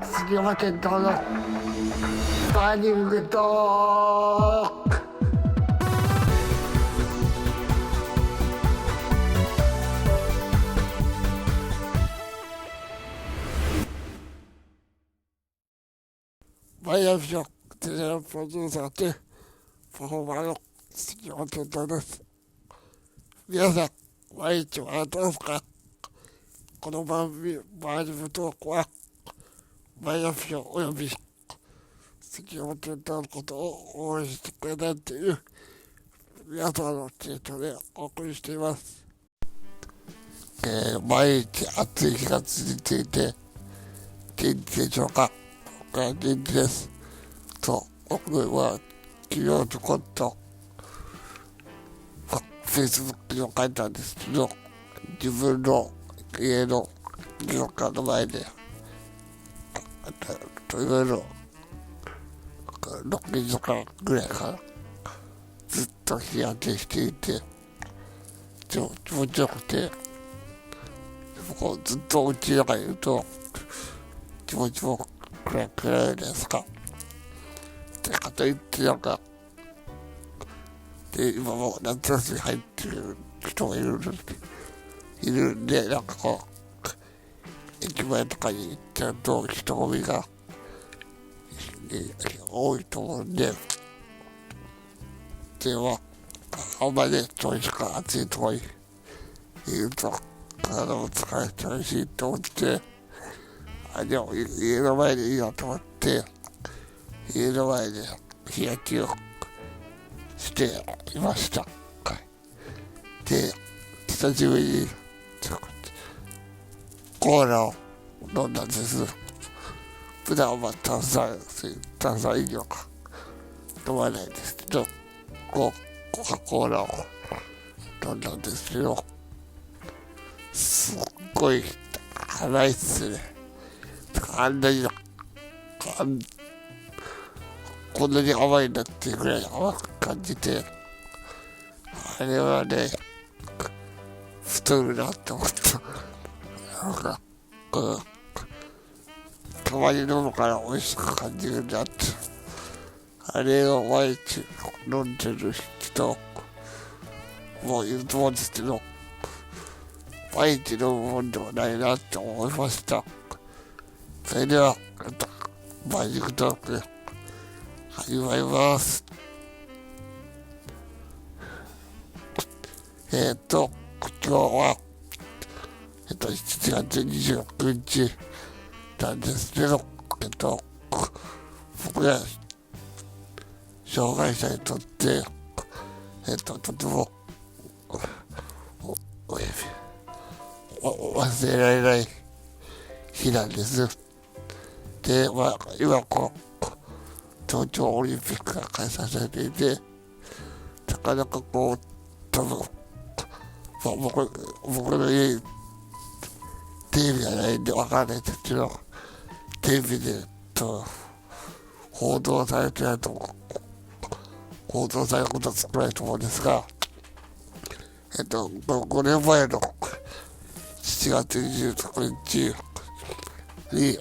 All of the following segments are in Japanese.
杉山健太のバーニングトーク。マイライフショックテレビプロデューサーでパフォーマーの杉山健太です。皆さん、毎日はどうですか？この番組バーニングトークはマイライフショックおよび杉山健太のことを応援してくれたいという皆さんのツイートでお送りしています。毎日暑い日が続いていて元気でしょうか？僕は元気です。僕は昨日ちょこっとFacebook に書いたんですけど、自分の家の玄関の前でいろいろ6時間ぐらいからずっと日焼けしていて気持ちよくて、ずっと家の中にいると気持ちも暗いですか。でかといって今も夏休み入ってる人がいるんで、駅前とかに行っちゃうと人混みが多いと思うんで、あんまり長時間暑いところにいると体も疲れちゃうしと思って、でも家の前でいいなと思って、家の前で日焼けをしていました。で、久しぶりにコーラを飲んだんです。普段は炭酸飲料か飲まないんですけど、コカ・コーラを飲んだんですけど、すっごい甘いっすね。こんなに甘いんだっていうぐらい甘く感じて、あれはね、太るなって思った。たまに飲むから美味しく感じるんだって。あれを毎日飲んでる人もいると思うんですけど、毎日飲むもんではないなって思いました。それでは、またバーニングトーク始まります。今日は、7月29日なんですけど、僕が障害者にとって、とても忘れられない日なんです。で、今東京オリンピックが開催されていて、なかなか多分、僕の家にテレビがないんでわからないんですけど、テレビで報道されることは少ないと思うんですが、5年前の7月26日に、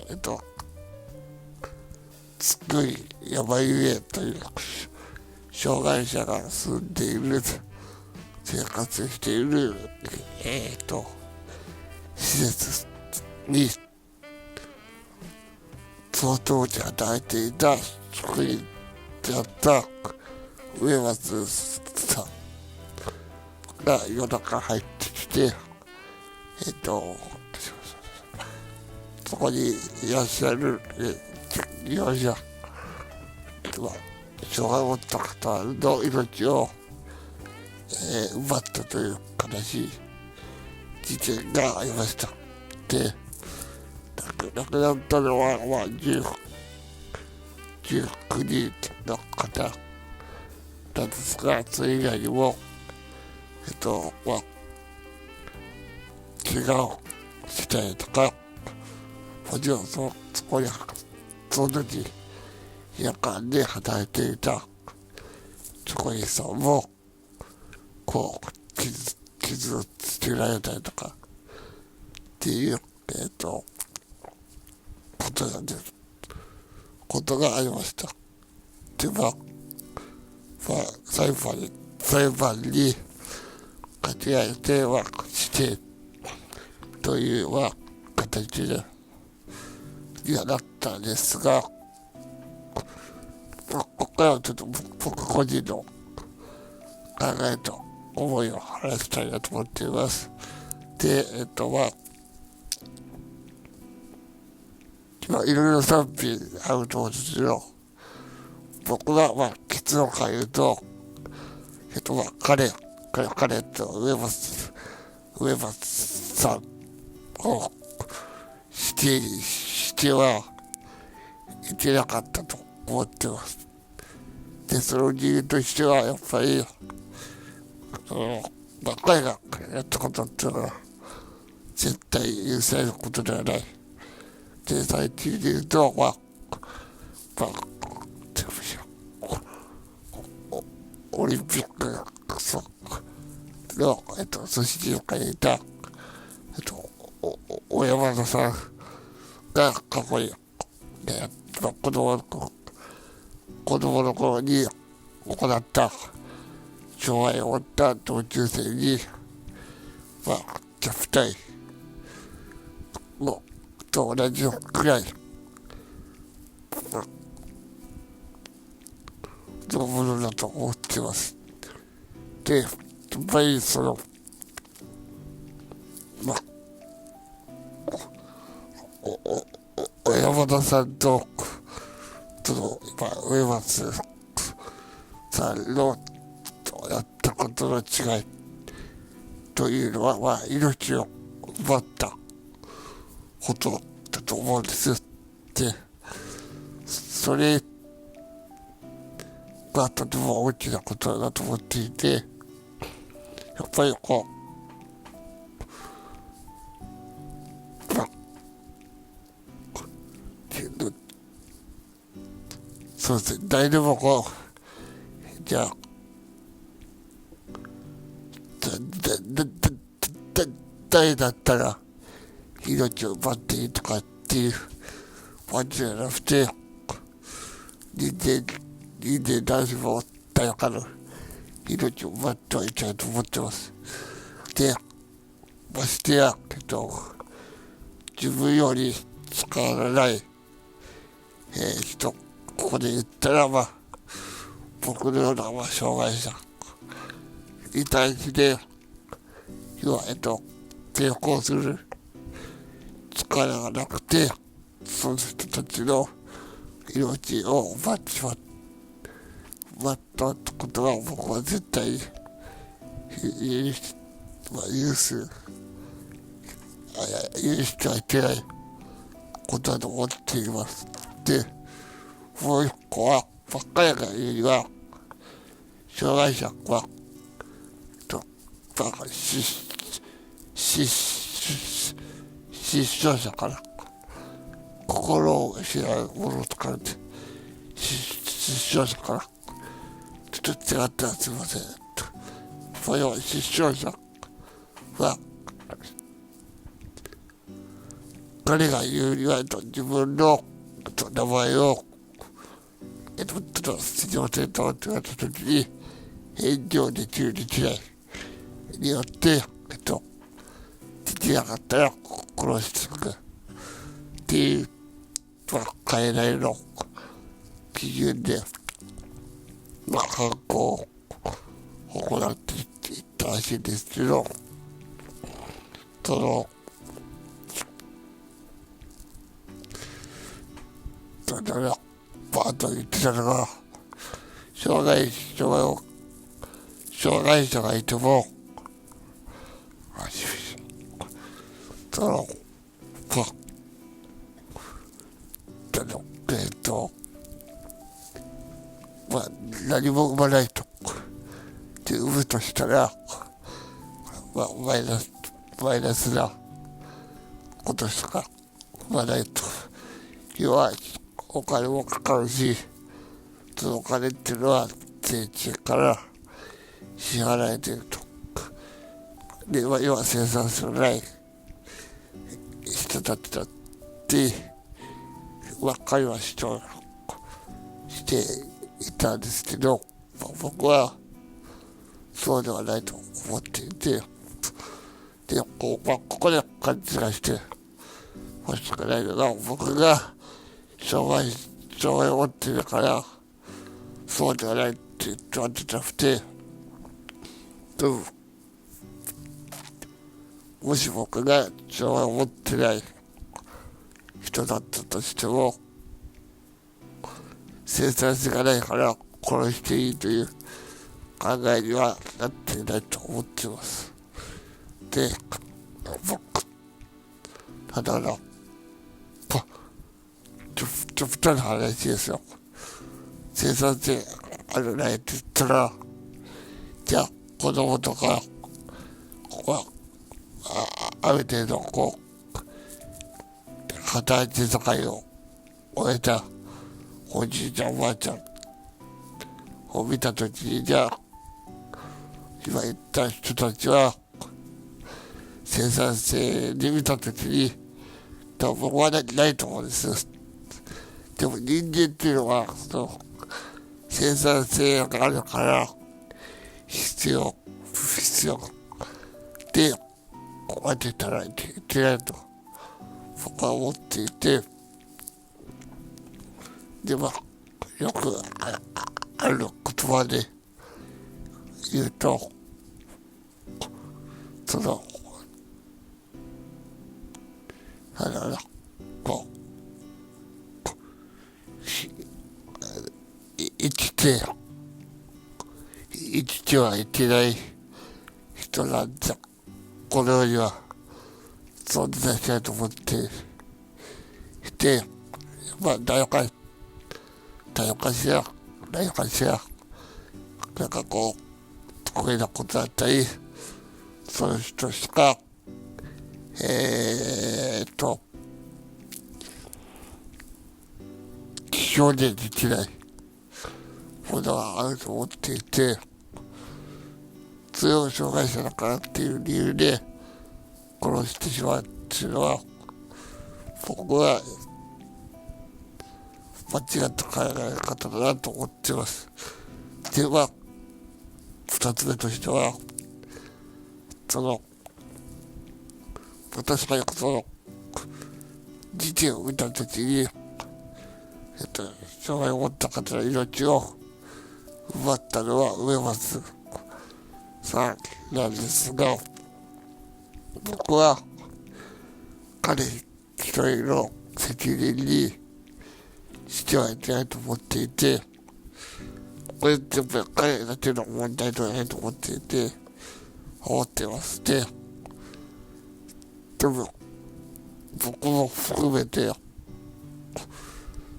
つくい山ゆえという障害者が住んでいる、生活している、施設に、その当時働いていた職員であった植松さんが夜中入ってきて、そこにいらっしゃる利用者、障害を持った方の命を、奪ったという悲しい事件がありました。で、亡くなったのは、19人の方なんですが、それ以外にも、怪我をしたりとか、もちろんそこに、その時、夜間で働いていた職員さんも、傷をつけられたりとか、っていうえっ、と、ことがです。ことがありました。で、裁判に勝ち上げてしてという、形で、嫌だったんですが、ここからはちょっと僕個人の考えと思いを話したいなと思っています。で、いろいろ賛否あると思うんですけど、僕は結論から言うと、彼とウェバスさんをしてはいけなかったと思ってます。で、その理由としては、やっぱり、彼がやったことっていうのは、絶対許されることではない。で、最近で言うと、オリンピックの、組織委員会にいた、小山田さんが過去に、子供の頃に行った障害を負った同級生に、虐待と同じくらい、のものだと思っています。で、やっぱり山田さんと、上松さんのやったことの違いというのは、命を奪ったことだと思うんです。で、それがとても大きなことだと思っていて、やっぱりそうですね、誰でもじゃあ、誰だったら命を奪っていいとかっていう感じじゃなくて、人間誰しも誰かの命を奪ってはいけないと思ってます。で、ましてや、自分より力のない、人、ここで言ったら、僕のような、障害者に対して、抵抗する力がなくて、その人たちの命を奪ったことは僕は絶対に許してはいけないことだと思っています。で、もう一個は、彼が言うには、障害者は、失笑者から心を失うものとかで、失笑者から、ちょっと違ったらすいません。それは失笑者は、彼が言うには、自分の名前を、出場センターって言われたときに、返上できるできないによって、できなかったら殺していくっていう、変えないの基準で、犯行を行っていったらしいんですけど、バーッと言ってたのが、障害者がいても、何も生まないと。で、産むとしたら、マイナスなことしか生まないと。要は、お金もかかるし、そのお金っていうのは、税金から支払えていると。で、要は生産性のない人人たちだって会話していたんですけど、僕はそうではないと思っていて、で、ここで勘違いして欲しくないのが、僕が障害を負っているから、そうではないって言ってわけじゃなくて、もし僕が障害を持ってない人だったとしても、生産性がないから殺していいという考えにはなっていないと思っています。で、僕、ただ極端な話ですよ。生産性あるないって言ったら、じゃあ子供とか、ここはある程度働いて社会を終えたおじいちゃんおばあちゃんを見たときに、じゃあ今言った人たちは生産性で見たときに多分僕はないと思うんです。でも人間っていうのは生産性があるから必要不必要でこうやっていたらいけないと僕は思っていて、でよくある言葉で言うと、こう生きてはいけない人なんじゃこの世には存在しないと思っていて、何かしらなんか得意なことだったり、その人しか表現できないものがあると思っていて、強い障害者だからっていう理由で殺してしまうっていうのは、僕は間違った考え方だなと思っています。で二つ目としては、私が事件を見たときに、障害を持った方の命を奪ったのは植松さんなんですが、僕は彼一人の責任にしてはいけないと思っていて、これって彼だけの問題ではないと思っています。でも僕も含めて、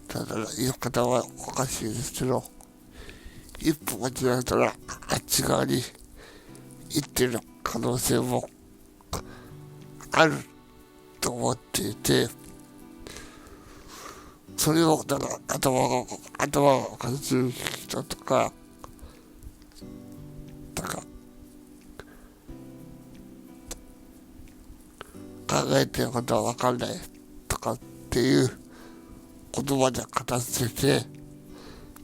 ただ言い方はおかしいですけど、一歩間違えたらあっち側に行ってる可能性もあると思っていて、それを頭がおかしい人とか考えてることは分かんないとかっていう言葉で片付けて、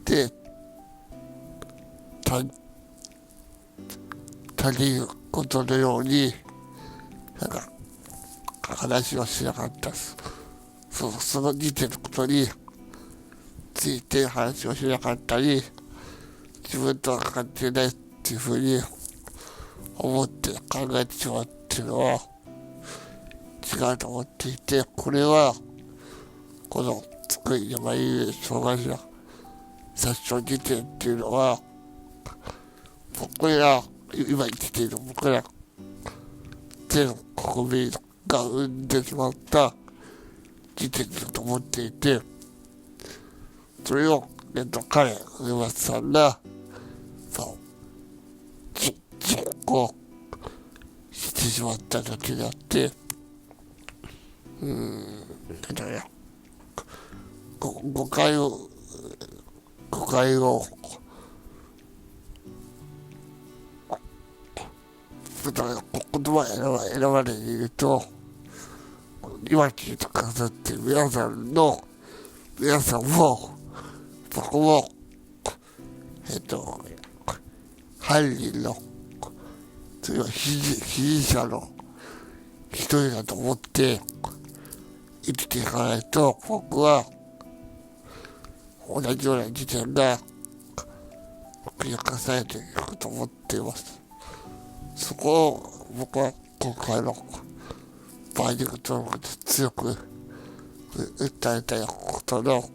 で他人事のように話をしなかったです。その似てることについて話をしなかったり、自分とは関係ないっていうふうに思って考えてしまうっていうのは違うと思っていて、これはこの津久井やまゆり障害者殺傷事件っていうのは、今生きている僕ら全国民が生んでしまった事件だと思っていて、それを彼植松さんが実行してしまっただけであって、誤解を言葉選ばれていると、今聞いてくださって皆さんも、僕も、犯人の、それは被疑者の一人だと思って生きていかないと、僕は同じような事件が繰り返されていくと思っています。そこを僕は今回の売肉登録で強く訴えたいことの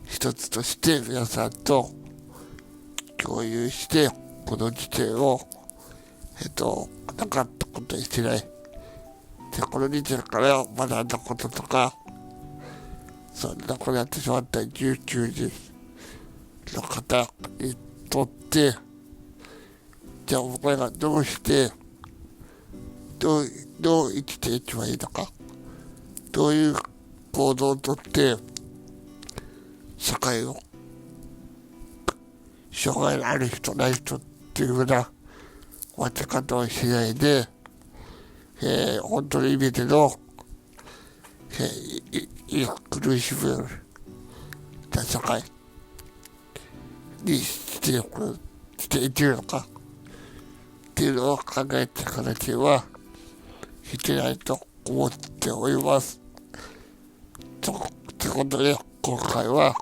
一つとして皆さんと共有して、この事件をなかったことにしない。で、この事件から学んだこととか、亡くなってしまった19人の方にとって、じゃあ僕らがどう生きていけばいいのか、どういう行動をとって社会を障害のある人ない人っていうふうな分け方をしないで、本当の意味での、苦しむような社会にしていけるのかっていうのを考えていかなければいけないと思っております。ということで、今回は、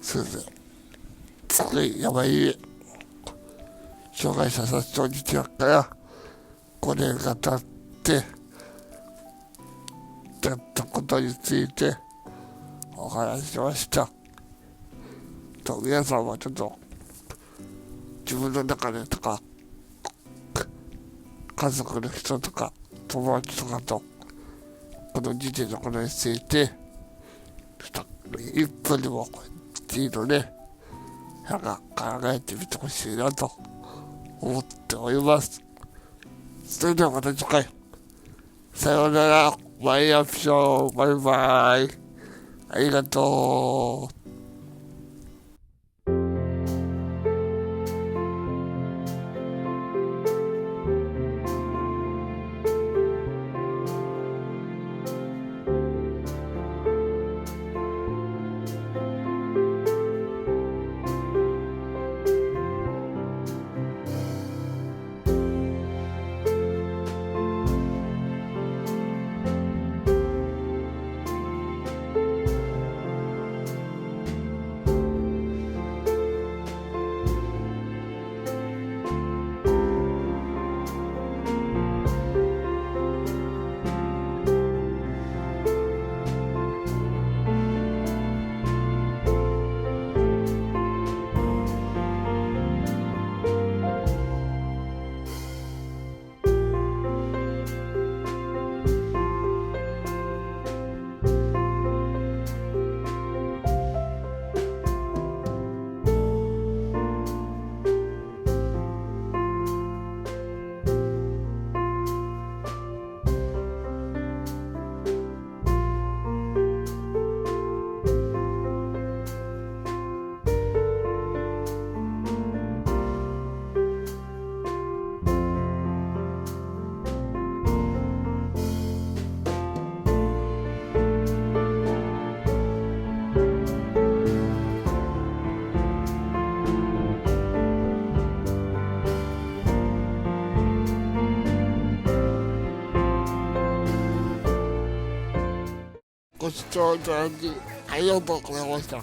そうですね、山ゆ障害者殺傷事件から5年が経ってやったことについてお話ししました。皆さんはちょっと自分の中でとか家族の人とか友達とかとこの事件のことについて1分でもいいのでなんか考えてみてほしいなと思っております。それではまた次回、さようなら、バイアップショー、バイバイ、ありがとう。ご視聴いただきありがとうございました。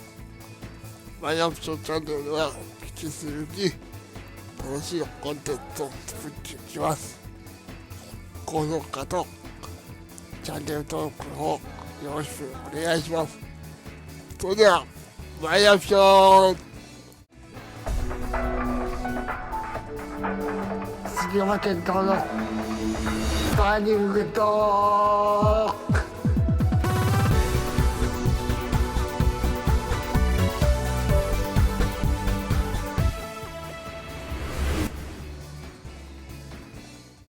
マイアップショーチャンネルは引き続き楽しいコンテンツを作っていきます。高評価とチャンネル登録の方よろしくお願いします。それではマイアップショー、杉山健太のターニングと